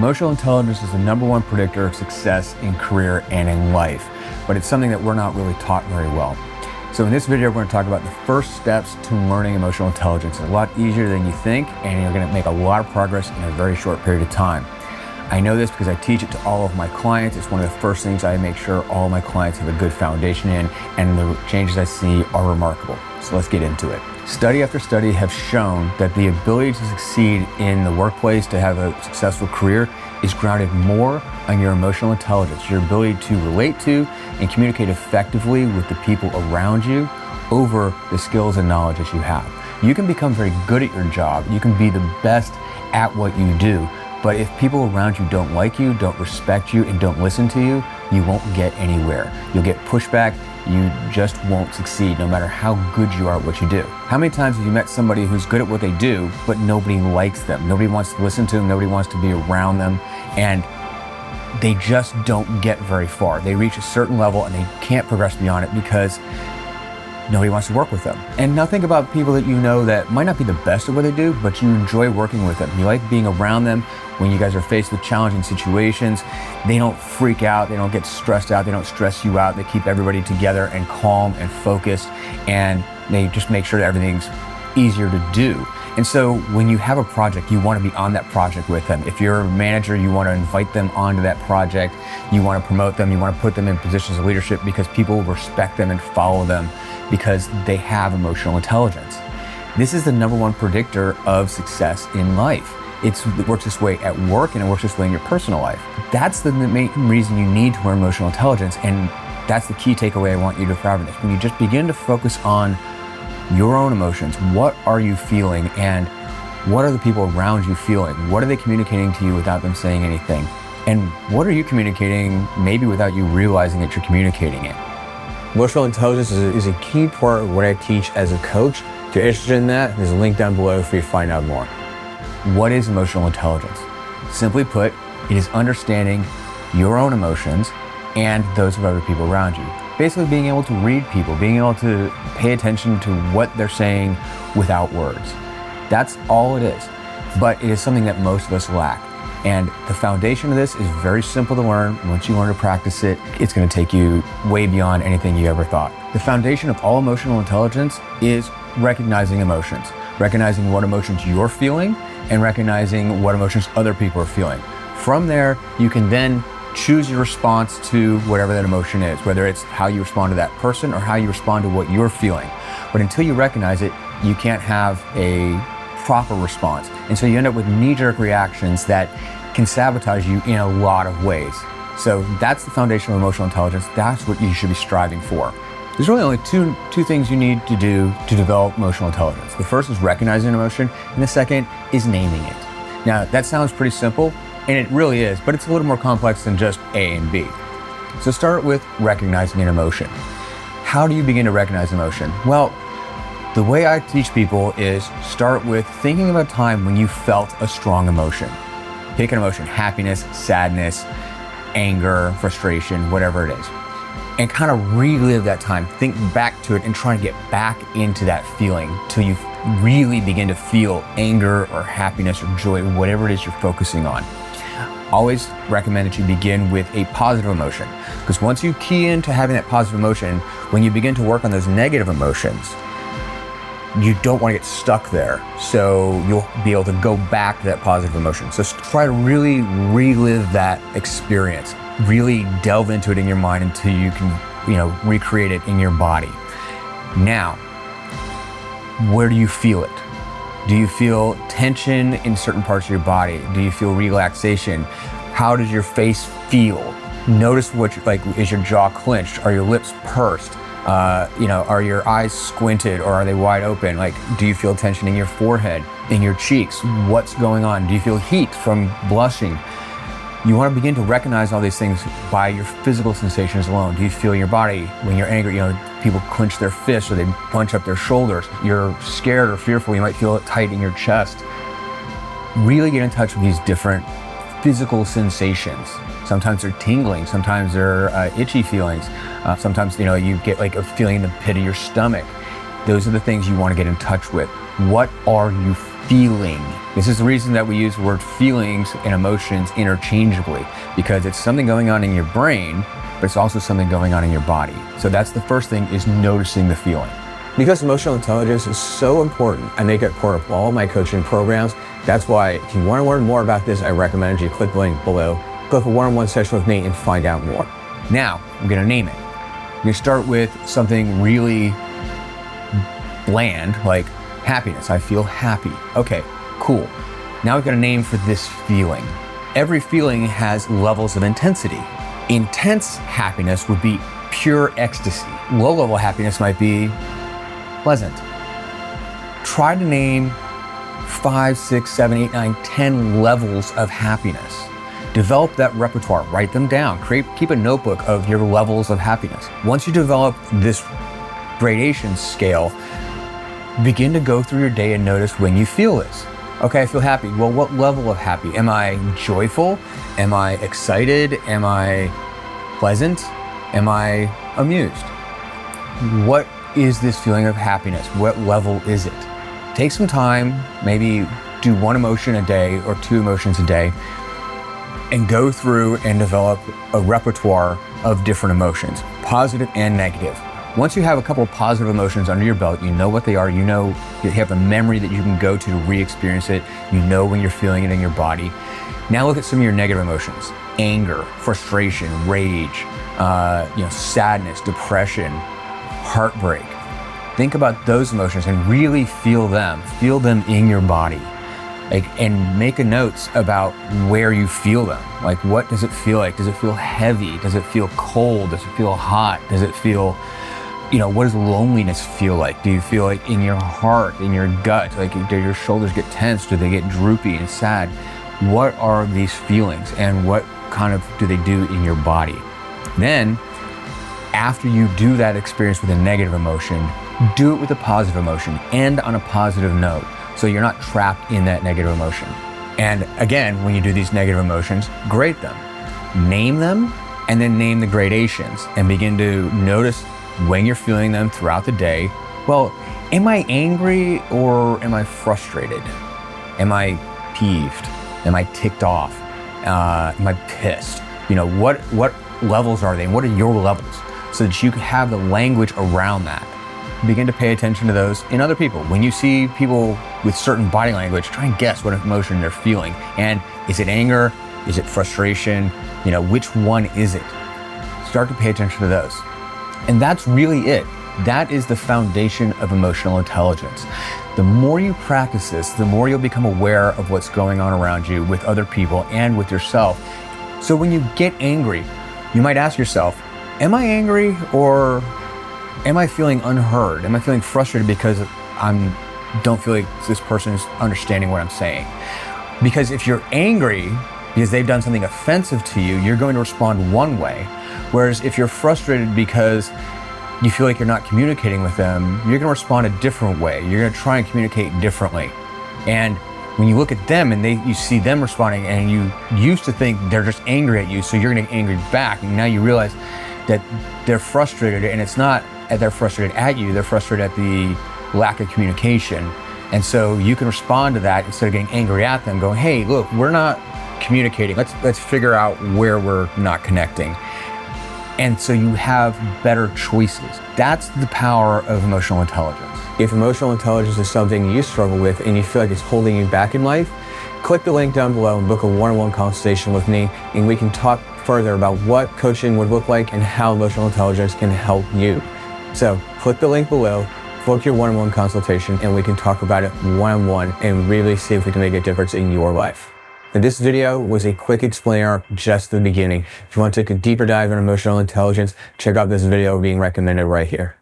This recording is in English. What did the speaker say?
Emotional intelligence is the #1 predictor of success in career and in life, but it's something that we're not really taught very well. So in this video, we're going to talk about the first steps to learning emotional intelligence. It's a lot easier than you think, and you're going to make a lot of progress in a very short period of time. I know this because I teach it to all of my clients. It's one of the first things I make sure all of my clients have a good foundation in, and the changes I see are remarkable. So let's get into it. Study after study have shown that the ability to succeed in the workplace, to have a successful career, is grounded more on your emotional intelligence, your ability to relate to and communicate effectively with the people around you over the skills and knowledge that you have. You can become very good at your job. You can be the best at what you do. But if people around you don't like you, don't respect you, and don't listen to you, you won't get anywhere. You'll get pushback. You just won't succeed no matter how good you are at what you do. How many times have you met somebody who's good at what they do, but nobody likes them? Nobody wants to listen to them. Nobody wants to be around them. And they just don't get very far. They reach a certain level and they can't progress beyond it because nobody wants to work with them. And now think about people that you know that might not be the best at what they do, but you enjoy working with them. You like being around them when you guys are faced with challenging situations. They don't freak out, they don't get stressed out, they don't stress you out. They keep everybody together and calm and focused, and they just make sure that everything's easier to do. And so when you have a project, you want to be on that project with them. If you're a manager, you want to invite them onto that project. You want to promote them, you want to put them in positions of leadership because people respect them and follow them because they have emotional intelligence. This is the #1 predictor of success in life. It works this way at work, and it works this way in your personal life. That's the main reason you need to learn emotional intelligence, and that's the key takeaway I want you to have from this. When you just begin to focus on your own emotions, what are you feeling, and what are the people around you feeling? What are they communicating to you without them saying anything? And what are you communicating maybe without you realizing that you're communicating it? Emotional intelligence is a key part of what I teach as a coach. If you're interested in that, there's a link down below for you to find out more. What is emotional intelligence? Simply put, it is understanding your own emotions and those of other people around you. Basically being able to read people, being able to pay attention to what they're saying without words. That's all it is. But it is something that most of us lack. And the foundation of this is very simple to learn. Once you learn to practice it, it's going to take you way beyond anything you ever thought. The foundation of all emotional intelligence is recognizing emotions, recognizing what emotions you're feeling and recognizing what emotions other people are feeling. From there, you can then choose your response to whatever that emotion is, whether it's how you respond to that person or how you respond to what you're feeling. But until you recognize it, you can't have a proper response. And so you end up with knee-jerk reactions that can sabotage you in a lot of ways. So that's the foundation of emotional intelligence. That's what you should be striving for. There's really only two things you need to do to develop emotional intelligence. The first is recognizing an emotion, and the second is naming it. Now, that sounds pretty simple, and it really is, but it's a little more complex than just A and B. So start with recognizing an emotion. How do you begin to recognize emotion? Well, the way I teach people is start with thinking about a time when you felt a strong emotion. Pick an emotion, happiness, sadness, anger, frustration, whatever it is. And kind of relive that time. Think back to it and try to get back into that feeling till you really begin to feel anger or happiness or joy, whatever it is you're focusing on. Always recommend that you begin with a positive emotion, because once you key into having that positive emotion, when you begin to work on those negative emotions, you don't want to get stuck there. So you'll be able to go back to that positive emotion. So try to really relive that experience. Really delve into it in your mind until you can, recreate it in your body. Now, where do you feel it? Do you feel tension in certain parts of your body? Do you feel relaxation? How does your face feel? Notice is your jaw clenched? Are your lips pursed? Are your eyes squinted or are they wide open? Do you feel tension in your forehead, in your cheeks? What's going on? Do you feel heat from blushing? You want to begin to recognize all these things by your physical sensations alone. Do you feel in your body when you're angry? People clench their fists or they bunch up their shoulders. You're scared or fearful, you might feel it tight in your chest. Really get in touch with these different physical sensations. Sometimes they're tingling, sometimes they're itchy feelings. Sometimes, you get a feeling in the pit of your stomach. Those are the things you want to get in touch with. What are you feeling. This is the reason that we use the word feelings and emotions interchangeably, because it's something going on in your brain, but it's also something going on in your body. So that's the first thing, is noticing the feeling. Because emotional intelligence is so important, I make it part of all my coaching programs. That's why if you want to learn more about this, I recommend you click the link below. Go for a one-on-one session with me and find out more. Now, I'm gonna name it. I'm gonna start with something really bland, like happiness. I feel happy. Okay, cool. Now we've got a name for this feeling. Every feeling has levels of intensity. Intense happiness would be pure ecstasy. Low-level happiness might be pleasant. Try to name 5, 6, 7, 8, 9, 10 levels of happiness. Develop that repertoire, write them down. Keep a notebook of your levels of happiness. Once you develop this gradation scale, begin to go through your day and notice when you feel this. Okay, I feel happy. Well, what level of happy? Am I joyful? Am I excited? Am I pleasant? Am I amused? What is this feeling of happiness? What level is it? Take some time, maybe do one emotion a day or 2 emotions a day, and go through and develop a repertoire of different emotions, positive and negative. Once you have a couple of positive emotions under your belt, you know what they are, you know, you have a memory that you can go to re-experience it, you know when you're feeling it in your body. Now look at some of your negative emotions: anger, frustration, rage, sadness, depression, heartbreak. Think about those emotions and really feel them in your body. And make a notes about where you feel them. Like, what does it feel like? Does it feel heavy? Does it feel cold? Does it feel hot? Does it feel, what does loneliness feel like? Do you feel like in your heart, in your gut, like do your shoulders get tense? Do they get droopy and sad? What are these feelings, and what kind of do they do in your body? Then, after you do that experience with a negative emotion, do it with a positive emotion. End on a positive note, so you're not trapped in that negative emotion. And again, when you do these negative emotions, grade them. Name them, and then name the gradations, and begin to notice when you're feeling them throughout the day. Well, am I angry or am I frustrated? Am I peeved? Am I ticked off? Am I pissed? What levels are they? And what are your levels? So that you can have the language around that. Begin to pay attention to those in other people. When you see people with certain body language, try and guess what emotion they're feeling. And is it anger? Is it frustration? Which one is it? Start to pay attention to those. And that's really it. That is the foundation of emotional intelligence. The more you practice this, the more you'll become aware of what's going on around you with other people and with yourself. So when you get angry, you might ask yourself, am I angry, or am I feeling unheard? Am I feeling frustrated because I don't feel like this person is understanding what I'm saying? Because if you're angry because they've done something offensive to you, you're going to respond one way. Whereas if you're frustrated because you feel like you're not communicating with them, you're going to respond a different way. You're going to try and communicate differently. And when you look at them and you see them responding, and you used to think they're just angry at you, so you're going to get angry back, and now you realize that they're frustrated, and it's not that they're frustrated at you, they're frustrated at the lack of communication. And so you can respond to that instead of getting angry at them, going, hey, look, we're not communicating. Let's figure out where we're not connecting. And so you have better choices. That's the power of emotional intelligence. If emotional intelligence is something you struggle with and you feel like it's holding you back in life, click the link down below and book a one-on-one consultation with me, and we can talk further about what coaching would look like and how emotional intelligence can help you. So click the link below, book your one-on-one consultation, and we can talk about it one-on-one and really see if we can make a difference in your life. And this video was a quick explainer, just the beginning. If you want to take a deeper dive in emotional intelligence, check out this video being recommended right here.